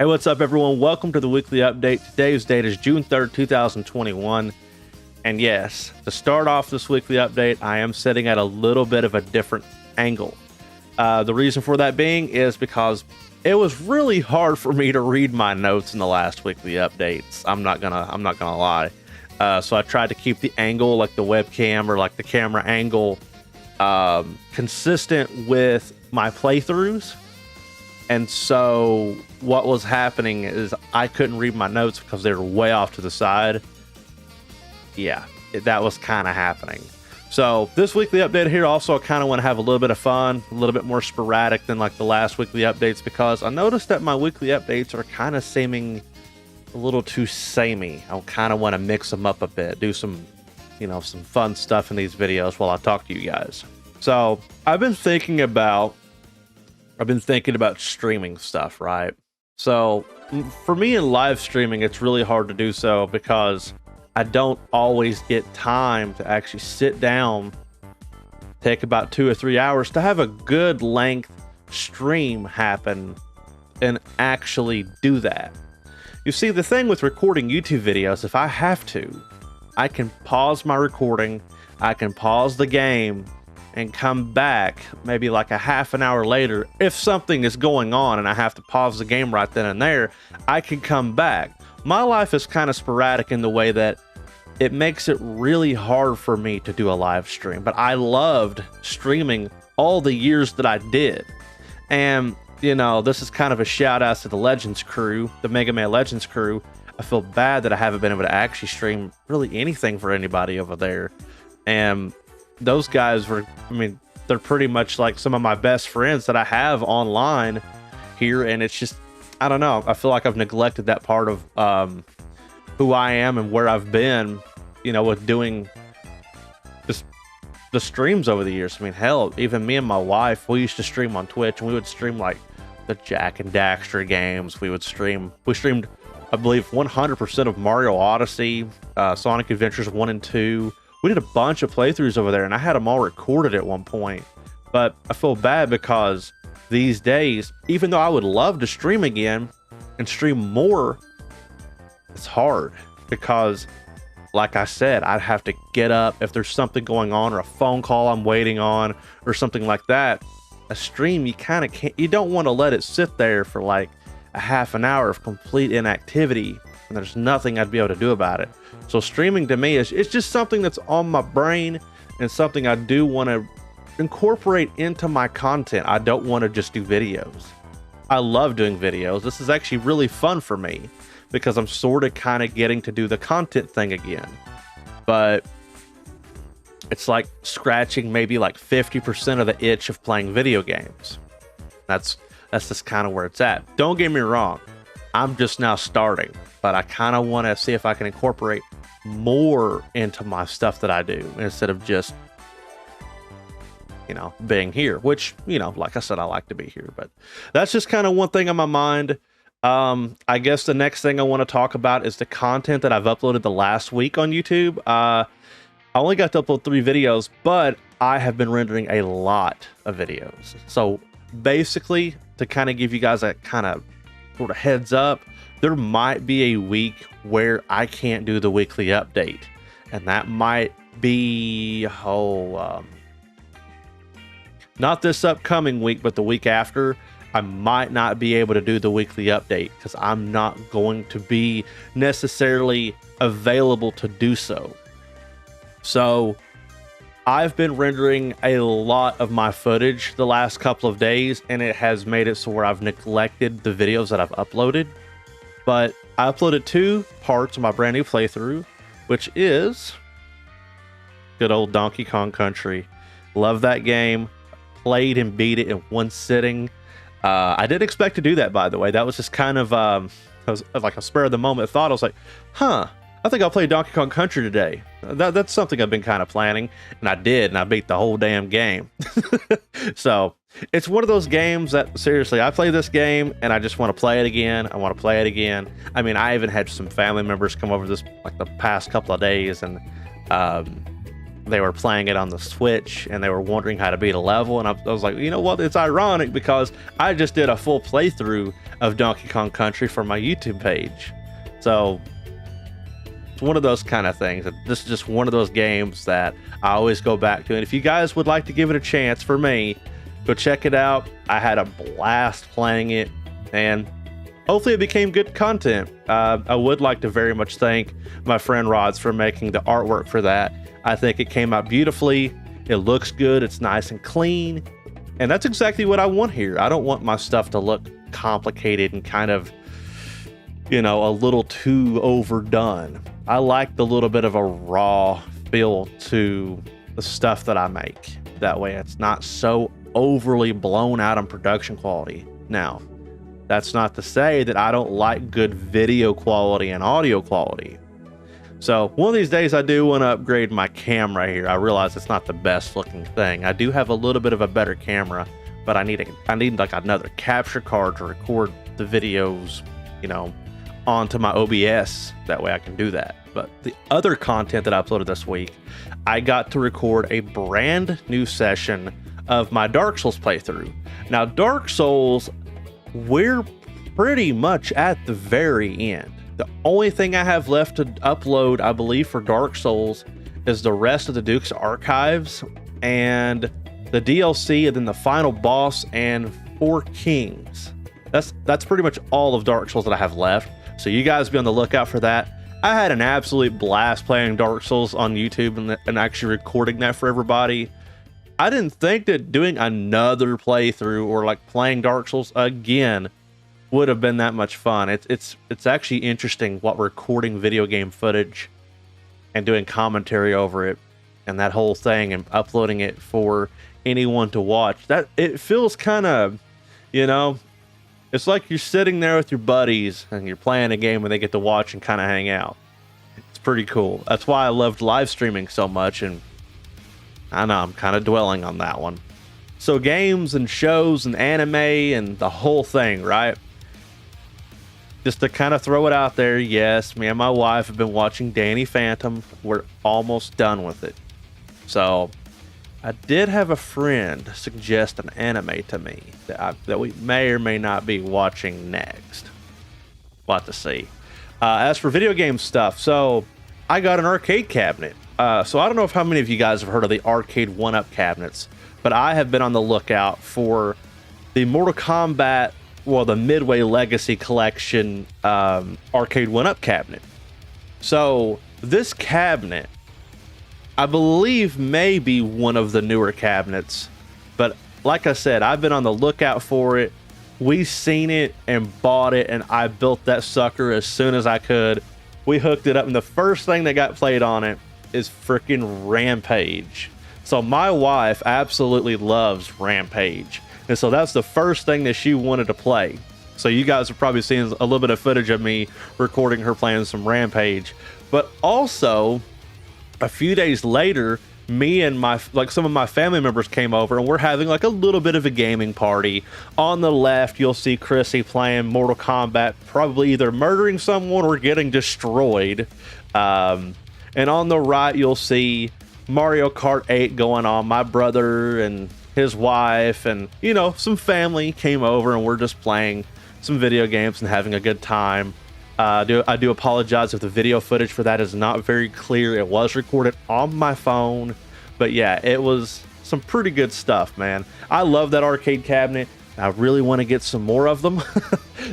Hey, what's up, everyone? Welcome to the weekly update. Today's date is June 3rd, 2021. And yes, to start off this weekly update, I am sitting at a little bit of a different angle. The reason for that being is because it was really hard for me to read my notes in the last weekly updates. I'm not gonna lie. So I tried to keep the angle, like the webcam or like the camera angle, consistent with my playthroughs. And so what was happening is I couldn't read my notes because they were way off to the side. Yeah, that was kind of happening. So this weekly update here, also I kind of want to have a little bit of fun, a little bit more sporadic than like the last weekly updates, because I noticed that my weekly updates are kind of seeming a little too samey. I kind of want to mix them up a bit, do some, some fun stuff in these videos while I talk to you guys. So I've been thinking about streaming stuff, right? So for me in live streaming, it's really hard to do so because I don't always get time to actually sit down, take about 2 or 3 hours to have a good length stream happen and actually do that. You see, the thing with recording YouTube videos, if I have to, I can pause my recording, I can pause the game, and come back maybe like a half an hour later. If something is going on and I have to pause the game right then and there, I can come back. My life is kind of sporadic in the way that it makes it really hard for me to do a live stream, but I loved streaming all the years that I did. And this is kind of a shout out to the Legends crew, the Mega Man Legends crew. I feel bad that I haven't been able to actually stream really anything for anybody over there. And those guys were, they're pretty much like some of my best friends that I have online here. And it's just, I don't know. I feel like I've neglected that part of who I am and where I've been, with doing just the streams over the years. Hell, even me and my wife, we used to stream on Twitch, and we would stream like the Jack and Daxter games. We streamed, I believe, 100% of Mario Odyssey, Sonic Adventures 1 and 2. We did a bunch of playthroughs over there, and I had them all recorded at one point. But I feel bad because these days, even though I would love to stream again and stream more, it's hard because, like I said, I'd have to get up if there's something going on or a phone call I'm waiting on or something like that. A stream, you kind of can't, you don't want to let it sit there for like a half an hour of complete inactivity, and there's nothing I'd be able to do about it. So streaming to me it's just something that's on my brain and something I do want to incorporate into my content. I don't want to just do videos. I love doing videos. This is actually really fun for me because I'm sort of kind of getting to do the content thing again. But it's like scratching maybe like 50% of the itch of playing video games. That's just kind of where it's at. Don't get me wrong. I'm just now starting, but I kind of want to see if I can incorporate more into my stuff that I do instead of just, being here, which, like I said, I like to be here, but that's just kind of one thing on my mind. I guess the next thing I want to talk about is the content that I've uploaded the last week on YouTube. I only got to upload 3 videos, but I have been rendering a lot of videos. So basically, to kind of give you guys a kind of sort of heads up, there might be a week where I can't do the weekly update, and that might be not this upcoming week, but the week after. I might not be able to do the weekly update because I'm not going to be necessarily available to do so. So I've been rendering a lot of my footage the last couple of days, and it has made it so where I've neglected the videos that I've uploaded. But I uploaded 2 parts of my brand new playthrough, which is good old Donkey Kong Country. Love that game. Played and beat it in one sitting. I didn't expect to do that, by the way. That was just kind of like a spur of the moment thought. I was like, I think I'll play Donkey Kong Country today. That's something I've been kind of planning, and I did, and I beat the whole damn game. So it's one of those games that, seriously, I play this game and I just want to play it again. I want to play it again. I even had some family members come over this like the past couple of days, and they were playing it on the Switch and they were wondering how to beat a level. And I was like, you know what? It's ironic because I just did a full playthrough of Donkey Kong Country for my YouTube page. So it's one of those kind of things. This is just one of those games that I always go back to. And if you guys would like to give it a chance, for me, go check it out. I had a blast playing it, and hopefully it became good content. I would like to very much thank my friend Rods for making the artwork for that. I think it came out beautifully. It looks good. It's nice and clean. And that's exactly what I want here. I don't want my stuff to look complicated and kind of, you know, a little too overdone. I like the little bit of a raw feel to the stuff that I make. That way it's not so overly blown out on production quality. Now, that's not to say that I don't like good video quality and audio quality. So one of these days I do want to upgrade my camera here. I realize it's not the best looking thing. I do have a little bit of a better camera, but I need like another capture card to record the videos, you know, onto my OBS. That way I can do that. But the other content that I uploaded this week, I got to record a brand new session of my Dark Souls playthrough. Now, Dark Souls, we're pretty much at the very end. The only thing I have left to upload, I believe, for Dark Souls is the rest of the Duke's Archives and the DLC, and then the final boss and 4 Kings. That's pretty much all of Dark Souls that I have left. So you guys be on the lookout for that. I had an absolute blast playing Dark Souls on YouTube and actually recording that for everybody. I didn't think that doing another playthrough or like playing Dark Souls again would have been that much fun. It's actually interesting what recording video game footage and doing commentary over it and that whole thing and uploading it for anyone to watch. That it feels kind of, you know, it's like you're sitting there with your buddies and you're playing a game and they get to watch and kind of hang out. It's pretty cool. That's why I loved live streaming so much, and I know I'm kind of dwelling on that one. So games and shows and anime and the whole thing, right? Just to kind of throw it out there, yes, me and my wife have been watching Danny Phantom. We're almost done with it. So I did have a friend suggest an anime to me that we may or may not be watching next. We'll have to see. As for video game stuff, so I got an arcade cabinet. So I don't know if how many of you guys have heard of the arcade 1-up cabinets, but I have been on the lookout for the Mortal Kombat, well, the Midway Legacy Collection arcade 1-up cabinet. So this cabinet, I believe, may be one of the newer cabinets, but like I said, I've been on the lookout for it. We seen it and bought it, and I built that sucker as soon as I could. We hooked it up, and the first thing that got played on it is freaking Rampage. So my wife absolutely loves Rampage, and so that's the first thing that she wanted to play. So you guys have probably seen a little bit of footage of me recording her playing some Rampage. But also, a few days later, me and some of my family members came over, and we're having like a little bit of a gaming party. On the left, you'll see Chrissy playing Mortal Kombat, probably either murdering someone or getting destroyed. And on the right, you'll see Mario Kart 8 going on. My brother and his wife and, you know, some family came over, and we're just playing some video games and having a good time. I do apologize if the video footage for that is not very clear. It was recorded on my phone, but yeah, it was some pretty good stuff, man. I love that arcade cabinet. I really want to get some more of them.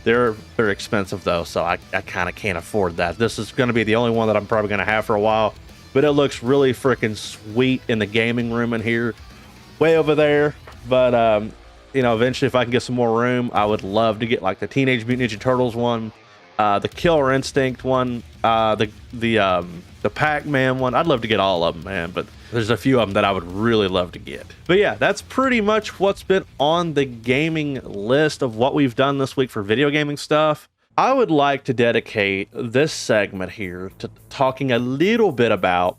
They're expensive though, so I kind of can't afford that. This is going to be the only one that I'm probably going to have for a while, but it looks really freaking sweet in the gaming room in here, way over there. But you know, eventually if I can get some more room, I would love to get like the Teenage Mutant Ninja Turtles one, the Killer Instinct one, the Pac-Man one. I'd love to get all of them, man, but there's a few of them that I would really love to get. But yeah, that's pretty much what's been on the gaming list of what we've done this week for video gaming stuff. I would like to dedicate this segment here to talking a little bit about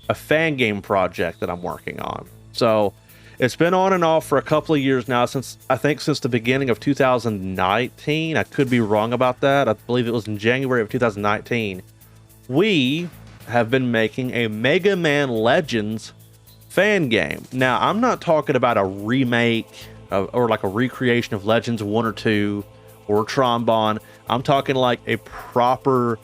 a Fangame project that I'm working on. So it's been on and off for a couple of years now, since the beginning of 2019. I could be wrong about that. I believe it was in January of 2019. We have been making a Mega Man Legends Fangame. Now, I'm not talking about a remake or like a recreation of Legends 1 or 2 or Trombone. I'm talking like a proper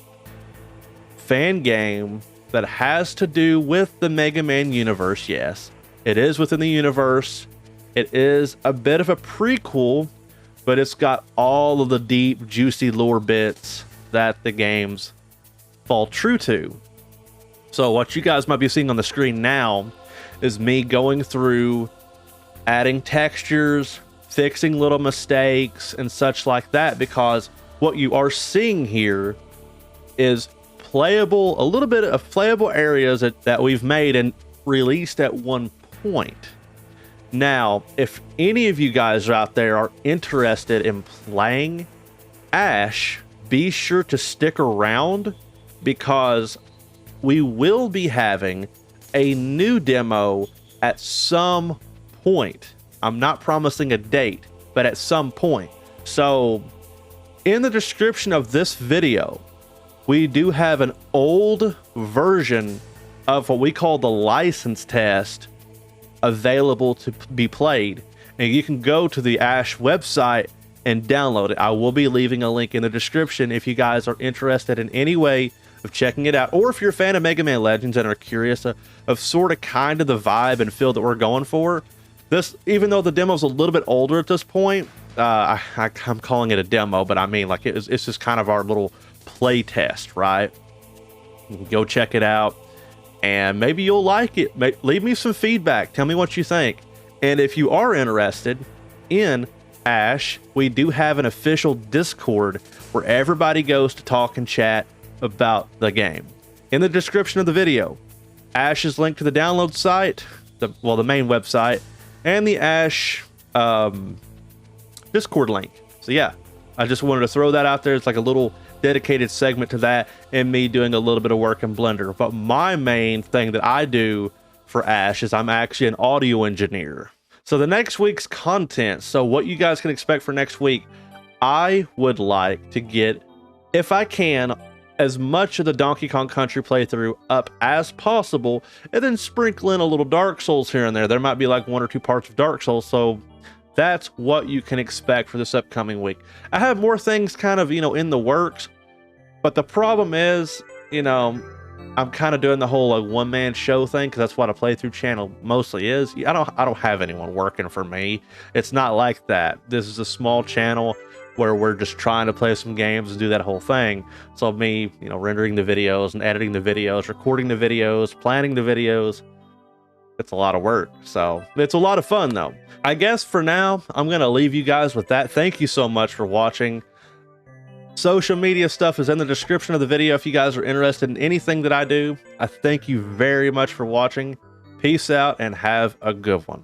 Fangame that has to do with the Mega Man universe. Yes, it is within the universe. It is a bit of a prequel, but it's got all of the deep, juicy lore bits that the games fall true to. So what you guys might be seeing on the screen now is me going through, adding textures, fixing little mistakes and such like that, because what you are seeing here is playable, a little bit of playable areas that we've made and released at one point. Now, if any of you guys out there are interested in playing Ash, be sure to stick around, because we will be having a new demo at some point. I'm not promising a date, but at some point. So in the description of this video, we do have an old version of what we call the license test available to be played, and you can go to the Ash website and download it. I will be leaving a link in the description if you guys are interested in any way of checking it out, or if you're a fan of Mega Man Legends and are curious of sort of kind of the vibe and feel that we're going for. This, even though the demo's a little bit older at this point, I'm calling it a demo, but I mean, like, it's just kind of our little play test, right? You can go check it out, and maybe you'll like it. Leave me some feedback. Tell me what you think. And if you are interested in Ash, we do have an official Discord where everybody goes to talk and chat about the game. In the description of the video, Ash is linked to the download site, the main website, and the Ash Discord link. So yeah, I just wanted to throw that out there. It's like a little dedicated segment to that and me doing a little bit of work in Blender. But my main thing that I do for Ash is I'm actually an audio engineer. So the next week's content, so what you guys can expect for next week, I would like to get, if I can, as much of the Donkey Kong Country playthrough up as possible, and then sprinkle in a little Dark Souls here and there. There might be like 1 or 2 parts of Dark Souls, so that's what you can expect for this upcoming week. I have more things kind of, in the works, but the problem is, I'm kind of doing the whole like one-man show thing, because that's what a playthrough channel mostly is. I don't have anyone working for me. It's not like that. This is a small channel where we're just trying to play some games and do that whole thing. So me, rendering the videos and editing the videos, recording the videos, planning the videos, it's a lot of work. So it's a lot of fun though. I guess for now, I'm going to leave you guys with that. Thank you so much for watching. Social media stuff is in the description of the video if you guys are interested in anything that I do. I thank you very much for watching. Peace out and have a good one.